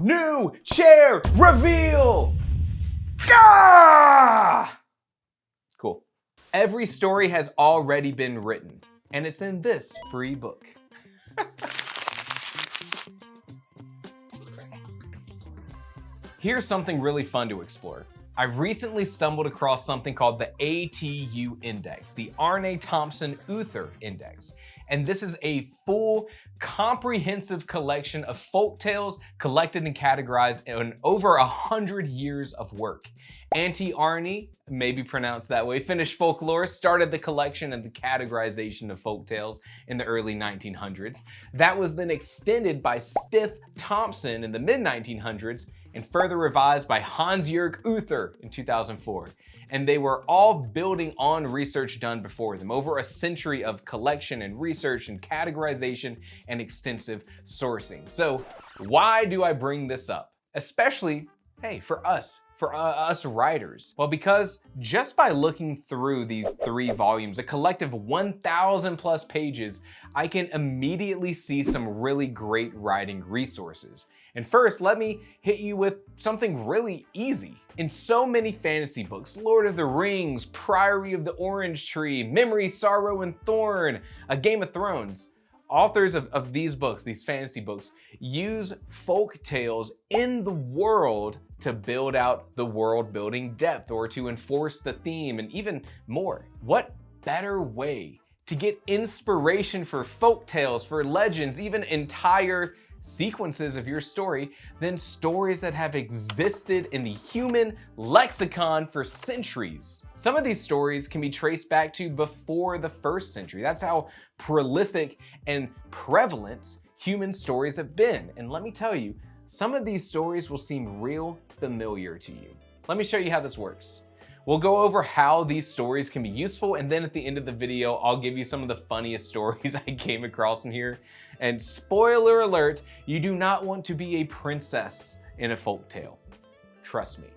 New chair reveal! Ah! Cool. Every story has already been written, and it's in this free book. Here's something really fun to explore. I recently stumbled across something called the ATU Index, the Arne Thompson Uther Index. And this is a full, comprehensive collection of folk tales collected and categorized in over 100 years of work. Auntie Arne, maybe pronounced that way, Finnish folklore, started the collection and the categorization of folk tales in the early 1900s. That was then extended by Stith Thompson in the mid-1900s and further revised by Hans-Jörg Uther in 2004. And they were all building on research done before them, over a century of collection and research and categorization and extensive sourcing. So why do I bring this up? Especially, hey, for us writers. Well, because just by looking through these 3 volumes, a collective 1,000 plus pages, I can immediately see some really great writing resources. And first, let me hit you with something really easy. In so many fantasy books, Lord of the Rings, Priory of the Orange Tree, Memory, Sorrow, and Thorn, A Game of Thrones, authors of these books, these fantasy books, use folk tales in the world to build out the world building depth or to enforce the theme and even more. What better way to get inspiration for folk tales, for legends, even entire sequences of your story than stories that have existed in the human lexicon for centuries? Some of these stories can be traced back to before the 1st century. That's how prolific and prevalent human stories have been. And let me tell you, some of these stories will seem real familiar to you. Let me show you how this works. We'll go over how these stories can be useful, and then at the end of the video, I'll give you some of the funniest stories I came across in here. And spoiler alert, you do not want to be a princess in a folk tale. Trust me.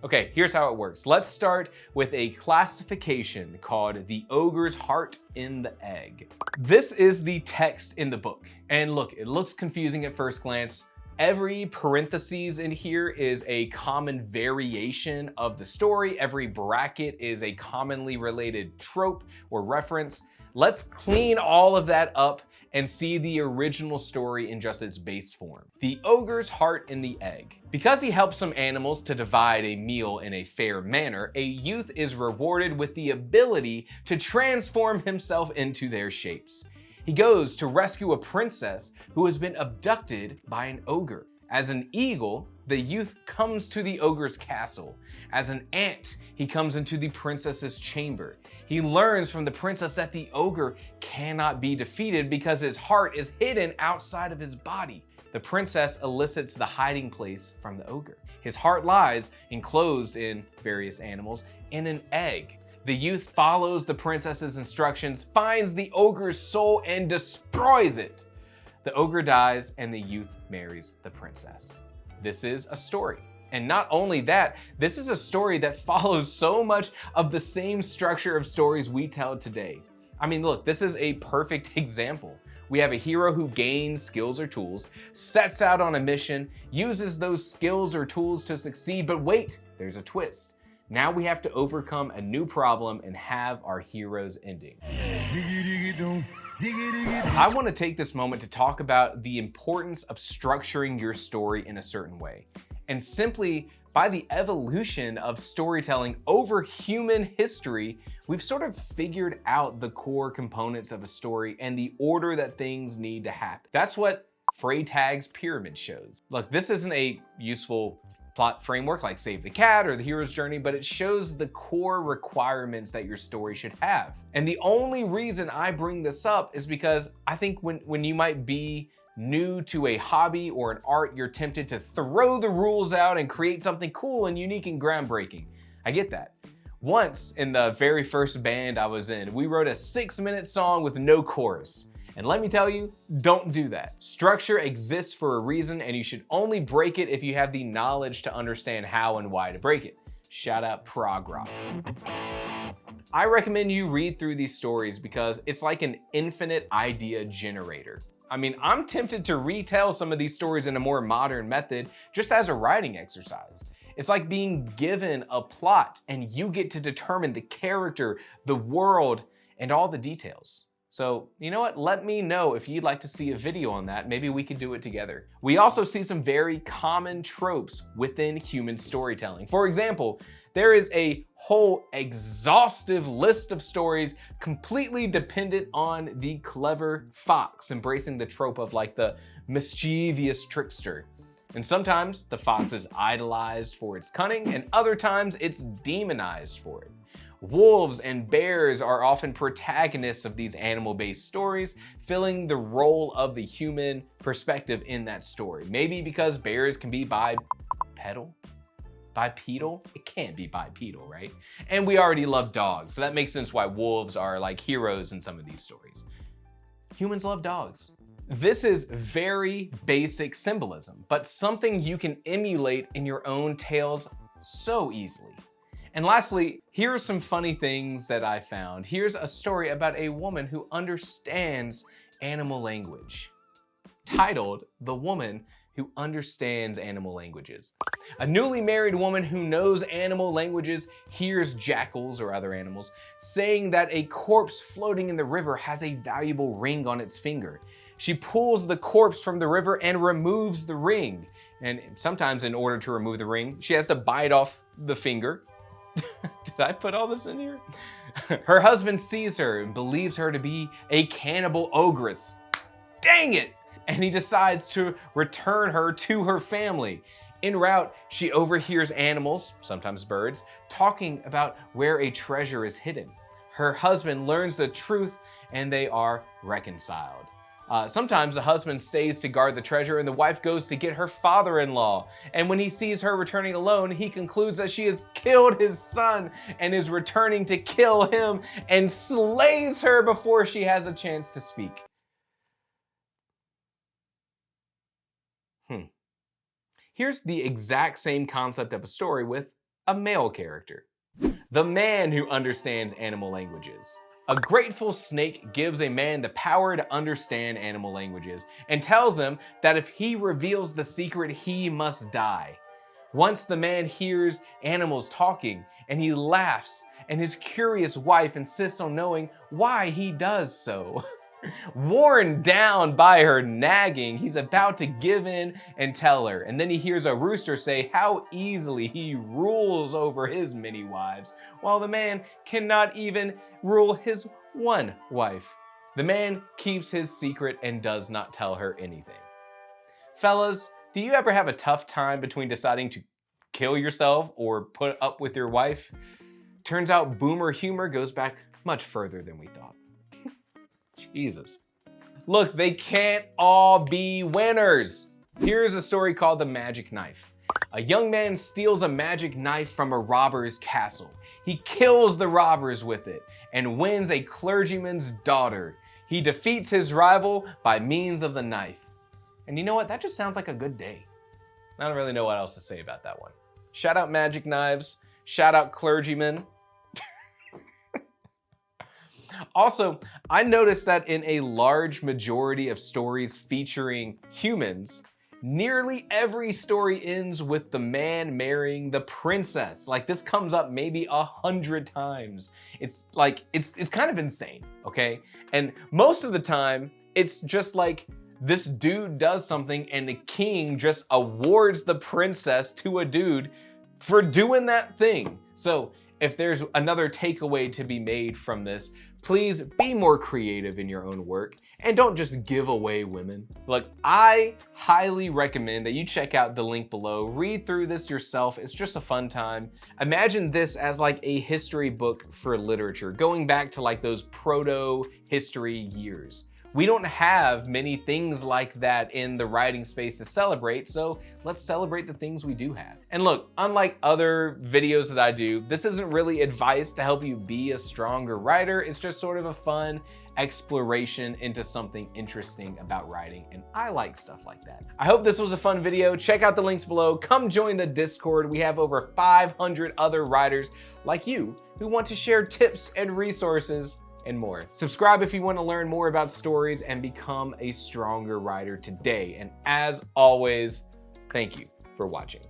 Okay, here's how it works. Let's start with a classification called the Ogre's Heart in the Egg. This is the text in the book. And look, it looks confusing at first glance. Every parentheses in here is a common variation of the story. Every bracket is a commonly related trope or reference. Let's clean all of that up and see the original story in just its base form. The Ogre's Heart in the Egg. Because he helps some animals to divide a meal in a fair manner, a youth is rewarded with the ability to transform himself into their shapes. He goes to rescue a princess who has been abducted by an ogre. As an eagle, the youth comes to the ogre's castle. As an ant, he comes into the princess's chamber. He learns from the princess that the ogre cannot be defeated because his heart is hidden outside of his body. The princess elicits the hiding place from the ogre. His heart lies, enclosed in various animals, in an egg. The youth follows the princess's instructions, finds the ogre's soul, and destroys it. The ogre dies, and the youth marries the princess. This is a story. And not only that, this is a story that follows so much of the same structure of stories we tell today. I mean, look, this is a perfect example. We have a hero who gains skills or tools, sets out on a mission, uses those skills or tools to succeed, but wait, there's a twist. Now we have to overcome a new problem and have our hero's ending. I want to take this moment to talk about the importance of structuring your story in a certain way. And simply by the evolution of storytelling over human history, we've sort of figured out the core components of a story and the order that things need to happen. That's what Freytag's pyramid shows. Look, this isn't a useful plot framework like Save the Cat or The Hero's Journey, but it shows the core requirements that your story should have. And the only reason I bring this up is because I think when you might be new to a hobby or an art, you're tempted to throw the rules out and create something cool and unique and groundbreaking. I get that. Once in the very first band I was in, we wrote a 6-minute song with no chorus. And let me tell you, don't do that. Structure exists for a reason, and you should only break it if you have the knowledge to understand how and why to break it. Shout out prog rock. I recommend you read through these stories because it's like an infinite idea generator. I mean, I'm tempted to retell some of these stories in a more modern method just as a writing exercise. It's like being given a plot and you get to determine the character, the world, and all the details. So, you know what? Let me know if you'd like to see a video on that. Maybe we could do it together. We also see some very common tropes within human storytelling. For example, there is a whole exhaustive list of stories completely dependent on the clever fox, embracing the trope of like the mischievous trickster. And sometimes the fox is idolized for its cunning, and other times it's demonized for it. Wolves and bears are often protagonists of these animal-based stories, filling the role of the human perspective in that story. Maybe because bears can be bipedal? It can't be bipedal, right? And we already love dogs, so that makes sense why wolves are like heroes in some of these stories. Humans love dogs. This is very basic symbolism, but something you can emulate in your own tales so easily. And lastly, here are some funny things that I found. Here's a story about a woman who understands animal language, titled "The Woman Who Understands Animal Languages." A newly married woman who knows animal languages hears jackals or other animals saying that a corpse floating in the river has a valuable ring on its finger. She pulls the corpse from the river and removes the ring. And sometimes in order to remove the ring, she has to bite off the finger. Did I put all this in here? Her husband sees her and believes her to be a cannibal ogress. Dang it! And he decides to return her to her family. En route, she overhears animals, sometimes birds, talking about where a treasure is hidden. Her husband learns the truth and they are reconciled. Sometimes the husband stays to guard the treasure and the wife goes to get her father-in-law. And when he sees her returning alone, he concludes that she has killed his son and is returning to kill him and slays her before she has a chance to speak. Here's the exact same concept of a story with a male character. The man who understands animal languages. A grateful snake gives a man the power to understand animal languages and tells him that if he reveals the secret, he must die. Once the man hears animals talking and he laughs, and his curious wife insists on knowing why he does so. Worn down by her nagging, he's about to give in and tell her. And then he hears a rooster say how easily he rules over his many wives, while the man cannot even rule his one wife. The man keeps his secret and does not tell her anything. Fellas, do you ever have a tough time between deciding to kill yourself or put up with your wife? Turns out boomer humor goes back much further than we thought. Jesus. Look, they can't all be winners. Here's a story called The Magic Knife. A young man steals a magic knife from a robber's castle. He kills the robbers with it and wins a clergyman's daughter. He defeats his rival by means of the knife. And you know what? That just sounds like a good day. I don't really know what else to say about that one. Shout out magic knives. Shout out clergymen. Also, I noticed that in a large majority of stories featuring humans, nearly every story ends with the man marrying the princess. Like, this comes up maybe 100 times. It's like, it's kind of insane, okay? And most of the time, it's just like this dude does something and the king just awards the princess to a dude for doing that thing. So if there's another takeaway to be made from this, please be more creative in your own work and don't just give away women. Look, I highly recommend that you check out the link below, read through this yourself. It's just a fun time. Imagine this as like a history book for literature, going back to like those proto-history years. We don't have many things like that in the writing space to celebrate, so let's celebrate the things we do have. And look, unlike other videos that I do, this isn't really advice to help you be a stronger writer. It's just sort of a fun exploration into something interesting about writing, and I like stuff like that. I hope this was a fun video. Check out the links below. Come join the Discord. We have over 500 other writers like you who want to share tips and resources and more. Subscribe if you want to learn more about stories and become a stronger rider today. And as always, thank you for watching.